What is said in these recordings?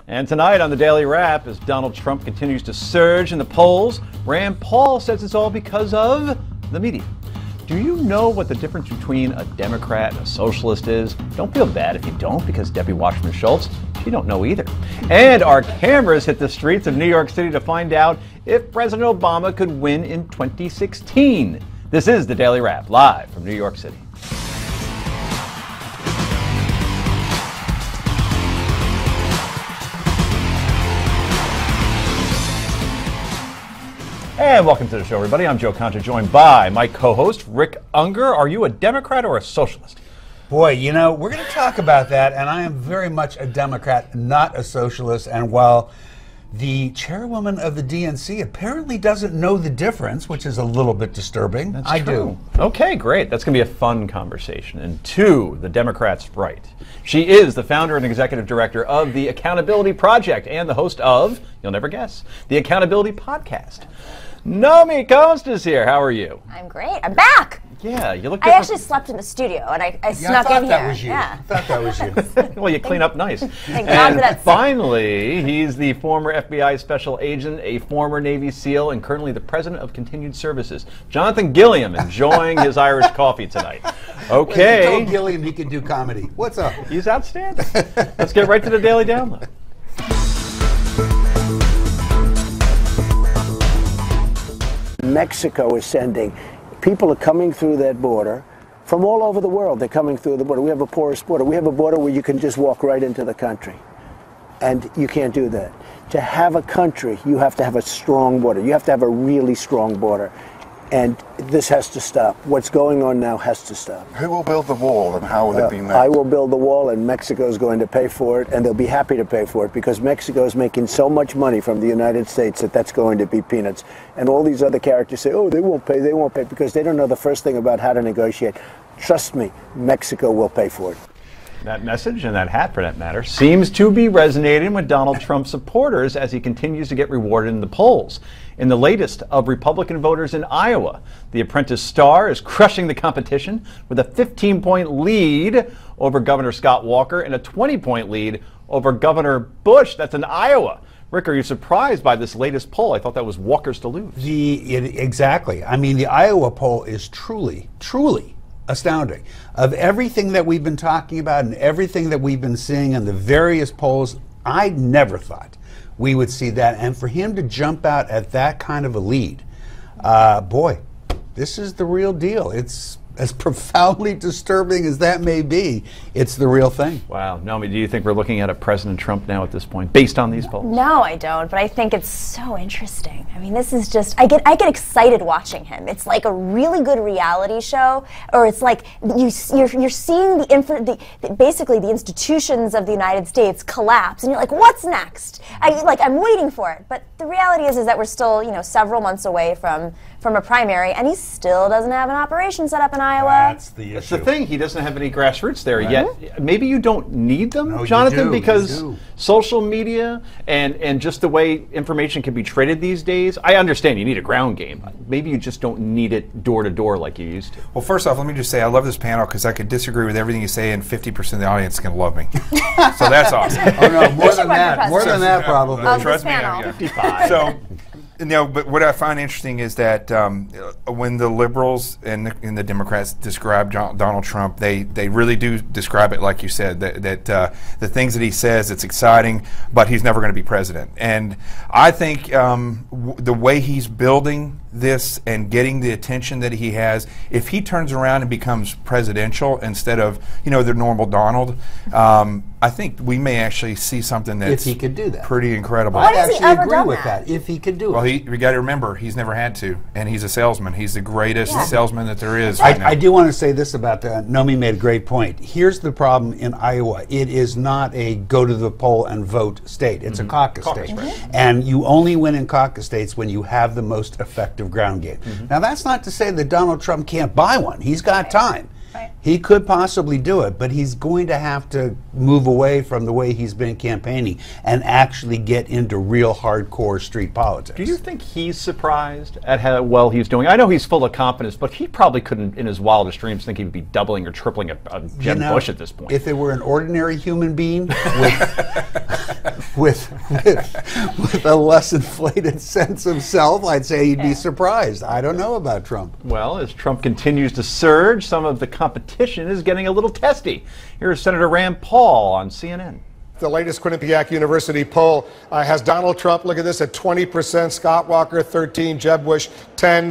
And tonight on the Daily Wrap, as Donald Trump continues to surge in the polls, Rand Paul says it's all because of the media. Do you know what the difference between a Democrat and a socialist is? Don't feel bad if you don't, because Debbie Wasserman Schultz, she don't know either. And our cameras hit the streets of New York City to find out if President Obama could win in 2016. This is the Daily Wrap, live from New York City. And welcome to the show, everybody. I'm Joe Concha, joined by my co-host, Rick Unger. Are you a Democrat or a socialist? Boy, you know, we're going to talk about that, and I am very much a Democrat, not a socialist. And while the chairwoman of the DNC apparently doesn't know the difference, which is a little bit disturbing, I do. Okay, great. That's going to be a fun conversation. And two, the Democrat's right. She is the founder and executive director of the Accountability Project and the host of, you'll never guess, the Accountability Podcast. Naomi Coast is here. How are you? I'm great. I'm back. Yeah, you look I actually slept in the studio, and I snuck in here. That was you. Yeah. I thought that was you. Well, you clean up nice. Thank God for that. Finally, he's the former FBI special agent, a former Navy SEAL, and currently the president of Continued Services. Jonathan Gilliam, enjoying his Irish coffee tonight. Okay. Well, you told Gilliam he could do comedy. What's up? He's outstanding. Let's get right to the Daily Download. Mexico is sending, people are coming through that border from all over the world. They're coming through the border. We have a porous border. We have a border where you can just walk right into the country. And you can't do that. To have a country, you have to have a strong border. You have to have a really strong border. And this has to stop. What's going on now has to stop. Who will build the wall and how will it be met? I will build the wall, and Mexico is going to pay for it, and they'll be happy to pay for it because Mexico is making so much money from the United States that that's going to be peanuts. And all these other characters say, oh, they won't pay, because they don't know the first thing about how to negotiate. Trust me, Mexico will pay for it. That message, and that hat for that matter, seems to be resonating with Donald Trump's supporters as he continues to get rewarded in the polls. In the latest of Republican voters in Iowa, the Apprentice star is crushing the competition with a 15-point lead over Governor Scott Walker and a 20-point lead over Governor Bush. That's in Iowa. Rick, are you surprised by this latest poll? I thought that was Walker's to lose. Exactly. I mean, the Iowa poll is truly astounding. Of everything that we've been talking about and everything that we've been seeing in the various polls, I never thought we would see that. And for him to jump out at that kind of a lead, boy, this is the real deal. It's as profoundly disturbing as that may be. It's the real thing. Wow. Naomi, do you think we're looking at a President Trump now at this point, based on these polls? No, I don't, but I think it's so interesting. I mean, this is just, I get excited watching him. It's like a really good reality show, or it's like you're seeing basically the institutions of the United States collapse, and you're like, what's next? I'm waiting for it. But the reality is that we're still, several months away from a primary, and he still doesn't have an operation set up in Iowa. That's the issue. That's the thing. He doesn't have any grassroots there yet. Maybe you don't need them, no, Jonathan, you because social media and just the way information can be traded these days. I understand you need a ground game. Maybe you just don't need it door to door like you used to. Well, first off, let me just say I love this panel because I could disagree with everything you say, and 50% of the audience is going to love me. So that's awesome. Oh no, more than that. More than that, probably. Trust me. Panel. 55. So. But what I find interesting is that when the liberals and the Democrats describe Donald Trump, they really do describe it like you said, that the things that he says, it's exciting, but he's never going to be president. And I think the way he's building this and getting the attention that he has, if he turns around and becomes presidential instead of the normal Donald, I think we may actually see something that's if he could do that, pretty incredible. I actually agree with that. If he could do it. Well, we got to remember he's never had to, and he's a salesman. He's the greatest salesman that there is. Right now. I do want to say this about that. Nomi made a great point. Here's the problem in Iowa. It is not a go to the poll and vote state. It's a caucus state. Right. And you only win in caucus states when you have the most effective ground game. Now, that's not to say that Donald Trump can't buy one. He's got time. Right. He could possibly do it, but he's going to have to move away from the way he's been campaigning and actually get into real hardcore street politics. Do you think he's surprised at how well he's doing? I know he's full of confidence, but he probably couldn't, in his wildest dreams, think he'd be doubling or tripling a Jeb Bush at this point. If it were an ordinary human being with a less inflated sense of self, I'd say he'd be surprised. I don't know about Trump. Well, as Trump continues to surge, some of the competition is getting a little testy. Here's Senator Rand Paul on CNN. The latest Quinnipiac University poll has Donald Trump, look at this, at 20%, Scott Walker 13, Jeb Bush 10.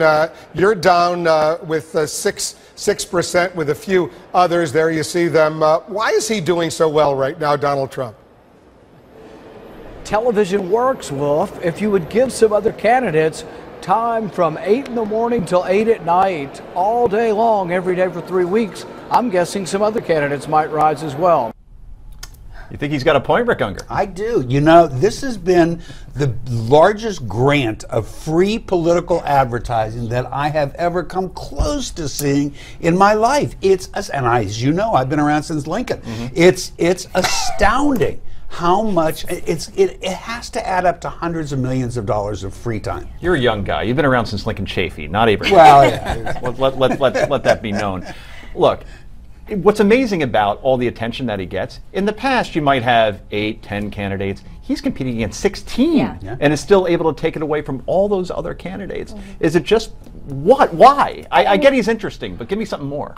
You're down with 6% with a few others. There you see them. Why is he doing so well right now, Donald Trump? Television works, Wolf. If you would give some other candidates time from 8 in the morning till 8 at night, all day long, every day for 3 weeks, I'm guessing some other candidates might rise as well. You think he's got a point, Rick Unger? I do. You know, this has been the largest grant of free political advertising that I have ever come close to seeing in my life. As you know, I've been around since Lincoln. It's astounding how much it has to add up to hundreds of millions of dollars of free time. You're a young guy. You've been around since Lincoln Chafee, not Abraham. Well, yeah. let that be known. Look, what's amazing about all the attention that he gets, in the past you might have 8, 10 candidates. He's competing against 16 and is still able to take it away from all those other candidates. Is it just what? Why? I get he's interesting, but give me something more.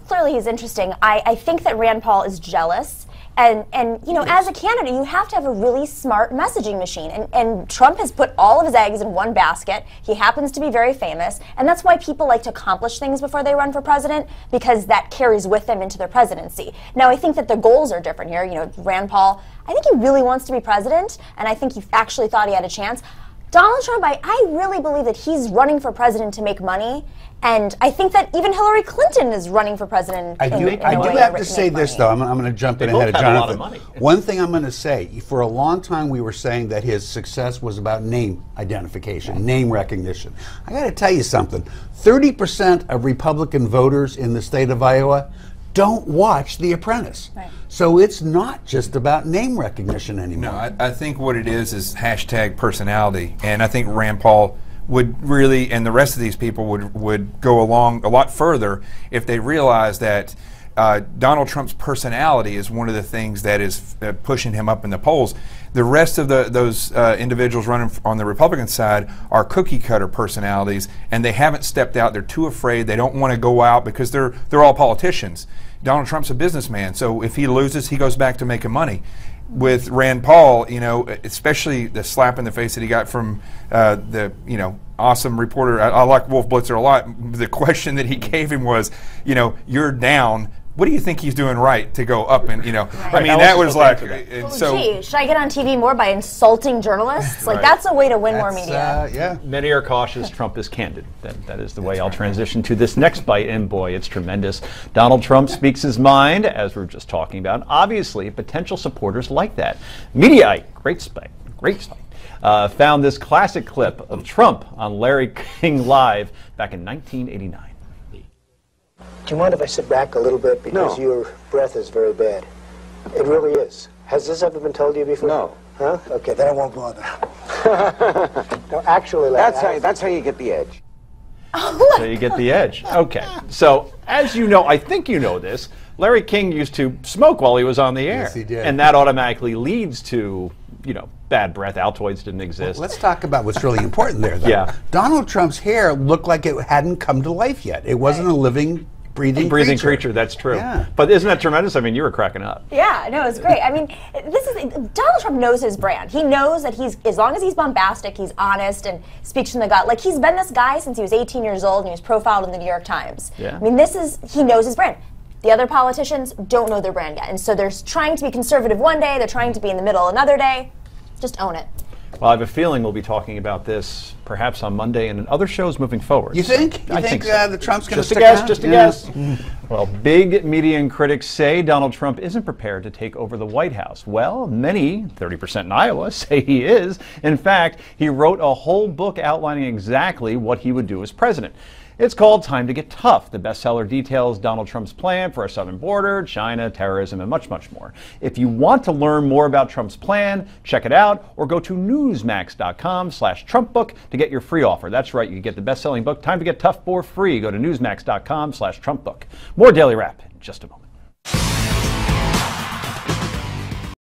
Clearly he's interesting. I think that Rand Paul is jealous. And you know, as a candidate, you have to have a really smart messaging machine. And Trump has put all of his eggs in one basket. He happens to be very famous. And that's why people like to accomplish things before they run for president, because that carries with them into their presidency. Now, I think that the goals are different here. You know, Rand Paul, I think he really wants to be president, and I think he actually thought he had a chance. Donald Trump, I really believe that he's running for president to make money. And I think that even Hillary Clinton is running for president. I do have to say this, though. I'm going to jump in ahead of Jonathan. One thing I'm going to say, for a long time we were saying that his success was about name identification, name recognition. I got to tell you something. 30% of Republican voters in the state of Iowa don't watch The Apprentice. Right. So it's not just about name recognition anymore. No, I think what it is hashtag personality. And I think Rand Paul would really, and the rest of these people would go along a lot further if they realized that Donald Trump's personality is one of the things that is pushing him up in the polls. The rest of those individuals running on the Republican side are cookie cutter personalities, and they haven't stepped out. They're too afraid. They don't want to go out because they're all politicians. Donald Trump's a businessman, so if he loses, he goes back to making money. With Rand Paul, you know, especially the slap in the face that he got from the, you know, awesome reporter. I like Wolf Blitzer a lot. The question that he gave him was, you know, you're down. What do you think he's doing right to go up? And, you know, I mean, that was like, so gee, should I get on TV more by insulting journalists? Like, that's a way to win more media. Yeah. Many are cautious. Trump is candid. That is the way I'll transition to this next bite. And boy, it's tremendous. Donald Trump speaks his mind, as we were just talking about. Obviously, potential supporters like that. Mediaite, great spite, found this classic clip of Trump on Larry King Live back in 1989. Do you mind if I sit back a little bit? Because your breath is very bad. It really is. Has this ever been told to you before? No. Huh? Okay, then I won't bother. No, actually, That's how you get the edge. So you get the edge. Okay. So, as you know, I think you know this, Larry King used to smoke while he was on the air. Yes, he did. And that automatically leads to, you know, bad breath. Altoids didn't exist. Well, let's talk about what's really important there, though. Yeah. Donald Trump's hair looked like it hadn't come to life yet. It wasn't a living, breathing creature. That's true. Yeah. But isn't that tremendous? I mean, you were cracking up. Yeah, no, it's great. I mean, Donald Trump knows his brand. He knows that as long as he's bombastic, he's honest and speaks from the gut. Like, he's been this guy since he was 18 years old and he was profiled in the New York Times. Yeah. I mean, he knows his brand. The other politicians don't know their brand yet. And so they're trying to be conservative one day, they're trying to be in the middle another day. Just own it. Well, I have a feeling we'll be talking about this perhaps on Monday and in other shows moving forward. You think? I think so. The Trump's going to stick guess, around? Just a guess. Well, big media and critics say Donald Trump isn't prepared to take over the White House. Well, many, 30% in Iowa, say he is. In fact, he wrote a whole book outlining exactly what he would do as president. It's called Time to Get Tough. The bestseller details Donald Trump's plan for our southern border, China, terrorism, and much, much more. If you want to learn more about Trump's plan, check it out or go to newsmax.com/TrumpBook to get your free offer. That's right, you can get the best-selling book, Time to Get Tough, for free. Go to newsmax.com/TrumpBook. More Daily Wrap in just a moment.